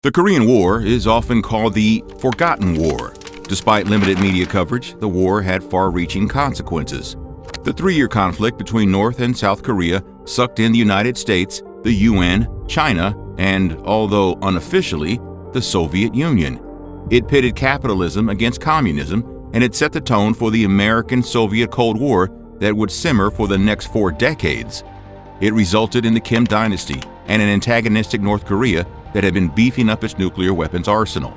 The Korean War is often called the Forgotten War. Despite limited media coverage, the war had far-reaching consequences. The three-year conflict between North and South Korea sucked in the United States, the UN, China, and, although unofficially, the Soviet Union. It pitted capitalism against communism, and it set the tone for the American-Soviet Cold War that would simmer for the next 4 decades. It resulted in the Kim Dynasty and an antagonistic North Korea that had been beefing up its nuclear weapons arsenal.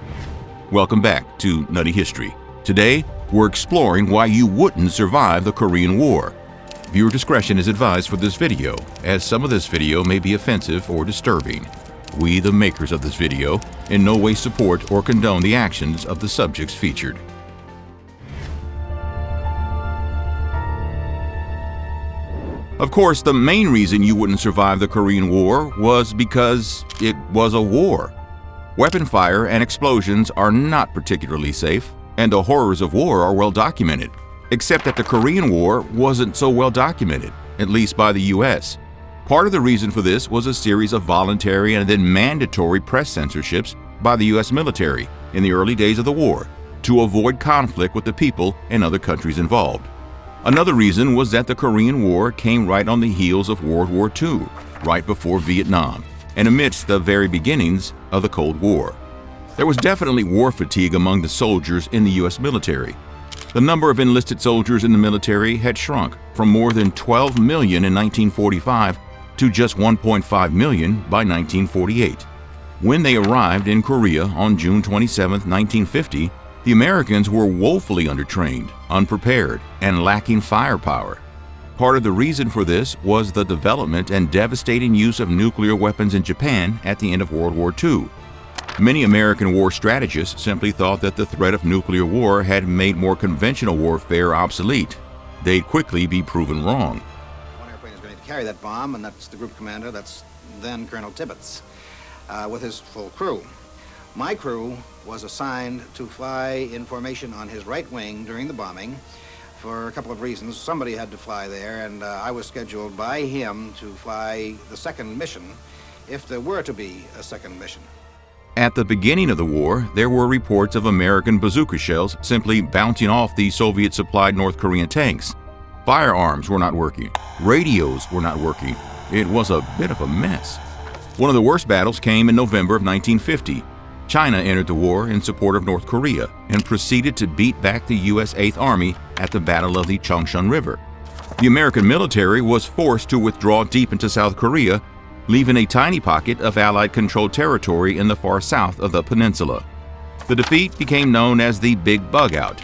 Welcome back to Nutty History. Today, we're exploring why you wouldn't survive the Korean War. Viewer discretion is advised for this video, as some of this video may be offensive or disturbing. We, the makers of this video, in no way support or condone the actions of the subjects featured. Of course, the main reason you wouldn't survive the Korean War was because it was a war. Weapon fire and explosions are not particularly safe, and the horrors of war are well documented, except that the Korean War wasn't so well documented, at least by the US. Part of the reason for this was a series of voluntary and then mandatory press censorships by the US military in the early days of the war to avoid conflict with the people and other countries involved. Another reason was that the Korean War came right on the heels of World War II, right before Vietnam, and amidst the very beginnings of the Cold War. There was definitely war fatigue among the soldiers in the US military. The number of enlisted soldiers in the military had shrunk from more than 12 million in 1945 to just 1.5 million by 1948. When they arrived in Korea on June 27, 1950, the Americans were woefully undertrained, unprepared, and lacking firepower. Part of the reason for this was the development and devastating use of nuclear weapons in Japan at the end of World War II. Many American war strategists simply thought that the threat of nuclear war had made more conventional warfare obsolete. They'd quickly be proven wrong. One airplane is going to carry that bomb, and that's the group commander, that's then Colonel Tibbets, with his full crew. My crew was assigned to fly in formation on his right wing during the bombing for a couple of reasons. Somebody had to fly there, and I was scheduled by him to fly the second mission, if there were to be a second mission. At the beginning of the war, there were reports of American bazooka shells simply bouncing off the Soviet-supplied North Korean tanks. Firearms were not working. Radios were not working. It was a bit of a mess. One of the worst battles came in November of 1950. China entered the war in support of North Korea and proceeded to beat back the U.S. 8th Army at the Battle of the Cheongshan River. The American military was forced to withdraw deep into South Korea, leaving a tiny pocket of Allied-controlled territory in the far south of the peninsula. The defeat became known as the Big Bug Out.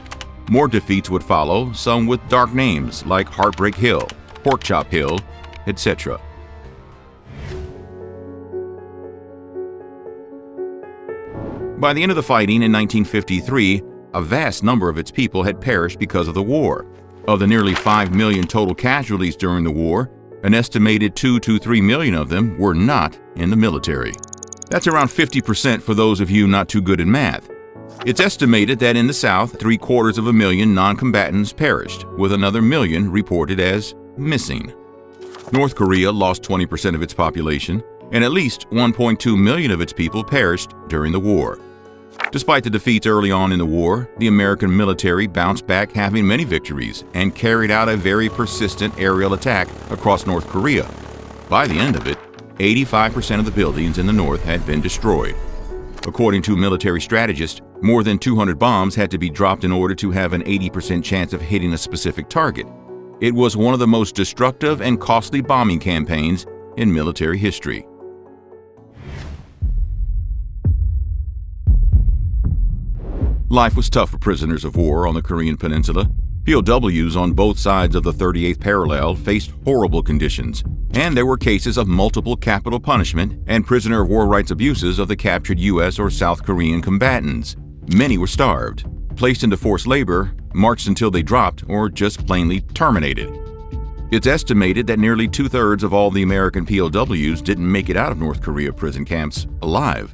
More defeats would follow, some with dark names like Heartbreak Hill, Porkchop Hill, etc. By the end of the fighting in 1953, a vast number of its people had perished because of the war. Of the nearly 5 million total casualties during the war, an estimated 2 to 3 million of them were not in the military. That's around 50% for those of you not too good in math. It's estimated that in the South, 750,000 non-combatants perished, with another million reported as missing. North Korea lost 20% of its population, and at least 1.2 million of its people perished during the war. Despite the defeats early on in the war, the American military bounced back, having many victories, and carried out a very persistent aerial attack across North Korea. By the end of it, 85% of the buildings in the north had been destroyed. According to military strategists, more than 200 bombs had to be dropped in order to have an 80% chance of hitting a specific target. It was one of the most destructive and costly bombing campaigns in military history. Life was tough for prisoners of war on the Korean Peninsula. POWs on both sides of the 38th parallel faced horrible conditions, and there were cases of multiple capital punishment and prisoner of war rights abuses of the captured U.S. or South Korean combatants. Many were starved, placed into forced labor, marched until they dropped, or just plainly terminated. It's estimated that nearly 2/3 of all the American POWs didn't make it out of North Korea prison camps alive.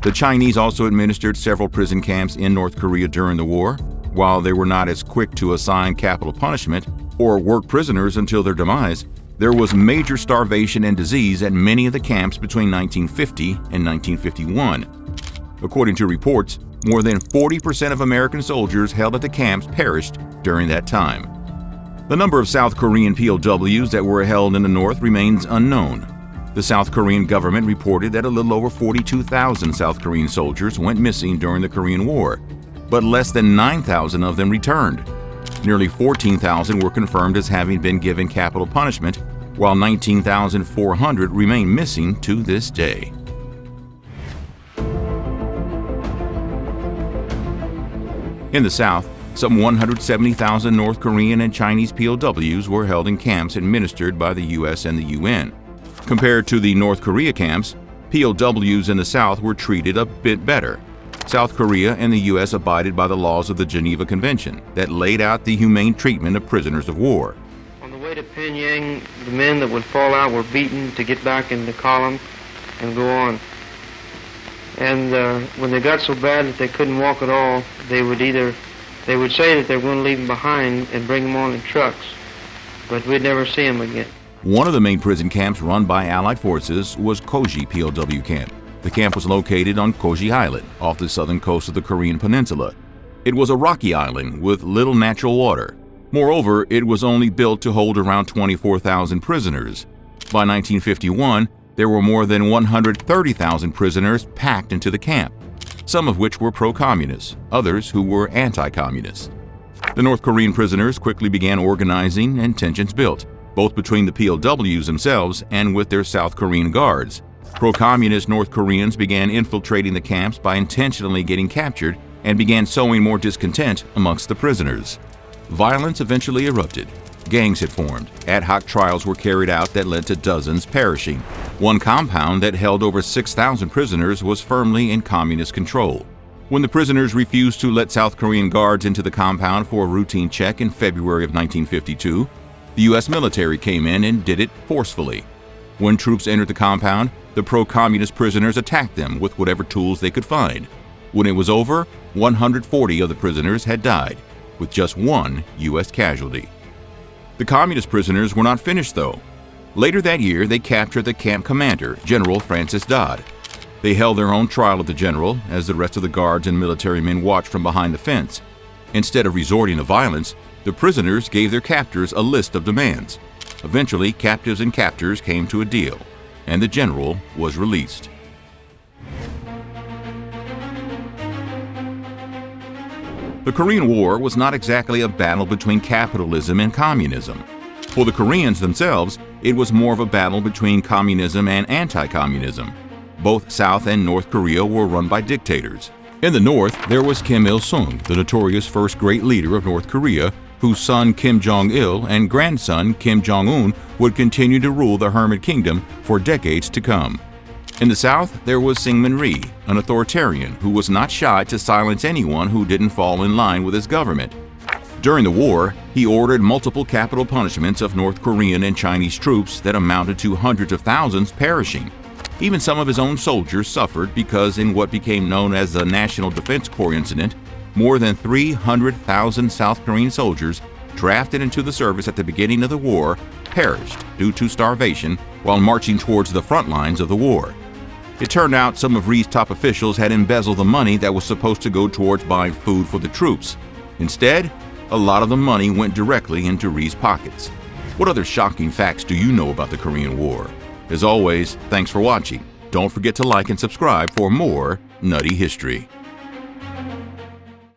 The Chinese also administered several prison camps in North Korea during the war. While they were not as quick to assign capital punishment or work prisoners until their demise, there was major starvation and disease at many of the camps between 1950 and 1951. According to reports, more than 40% of American soldiers held at the camps perished during that time. The number of South Korean POWs that were held in the North remains unknown. The South Korean government reported that a little over 42,000 South Korean soldiers went missing during the Korean War, but less than 9,000 of them returned. Nearly 14,000 were confirmed as having been given capital punishment, while 19,400 remain missing to this day. In the South, some 170,000 North Korean and Chinese POWs were held in camps administered by the U.S. and the UN. Compared to the North Korea camps, POWs in the South were treated a bit better. South Korea and the U.S. abided by the laws of the Geneva Convention that laid out the humane treatment of prisoners of war. On the way to Pyongyang, the men that would fall out were beaten to get back in the column and go on. And when they got so bad that they couldn't walk at all, they would say that they were going to leave them behind and bring them on in trucks, but we'd never see them again. One of the main prison camps run by Allied forces was Geoje POW camp. The camp was located on Geoje Island, off the southern coast of the Korean peninsula. It was a rocky island with little natural water. Moreover, it was only built to hold around 24,000 prisoners. By 1951, there were more than 130,000 prisoners packed into the camp, some of which were pro-communist, others who were anti-communist. The North Korean prisoners quickly began organizing and tensions built, both between the POWs themselves and with their South Korean guards. Pro-communist North Koreans began infiltrating the camps by intentionally getting captured and began sowing more discontent amongst the prisoners. Violence eventually erupted. Gangs had formed. Ad hoc trials were carried out that led to dozens perishing. One compound that held over 6,000 prisoners was firmly in communist control. When the prisoners refused to let South Korean guards into the compound for a routine check in February of 1952, the U.S. military came in and did it forcefully. When troops entered the compound, the pro-communist prisoners attacked them with whatever tools they could find. When it was over, 140 of the prisoners had died, with just one U.S. casualty. The communist prisoners were not finished, though. Later that year, they captured the camp commander, General Francis Dodd. They held their own trial of the general, as the rest of the guards and military men watched from behind the fence. Instead of resorting to violence, the prisoners gave their captors a list of demands. Eventually, captives and captors came to a deal, and the general was released. The Korean War was not exactly a battle between capitalism and communism. For the Koreans themselves, it was more of a battle between communism and anti-communism. Both South and North Korea were run by dictators. In the North, there was Kim Il-sung, the notorious first great leader of North Korea, whose son Kim Jong-il and grandson Kim Jong-un would continue to rule the Hermit Kingdom for decades to come. In the South, there was Syngman Rhee, an authoritarian who was not shy to silence anyone who didn't fall in line with his government. During the war, he ordered multiple capital punishments of North Korean and Chinese troops that amounted to hundreds of thousands perishing. Even some of his own soldiers suffered because in what became known as the National Defense Corps incident, more than 300,000 South Korean soldiers drafted into the service at the beginning of the war perished due to starvation while marching towards the front lines of the war. It turned out some of Rhee's top officials had embezzled the money that was supposed to go towards buying food for the troops. Instead, a lot of the money went directly into Rhee's pockets. What other shocking facts do you know about the Korean War? As always, thanks for watching. Don't forget to like and subscribe for more Nutty History.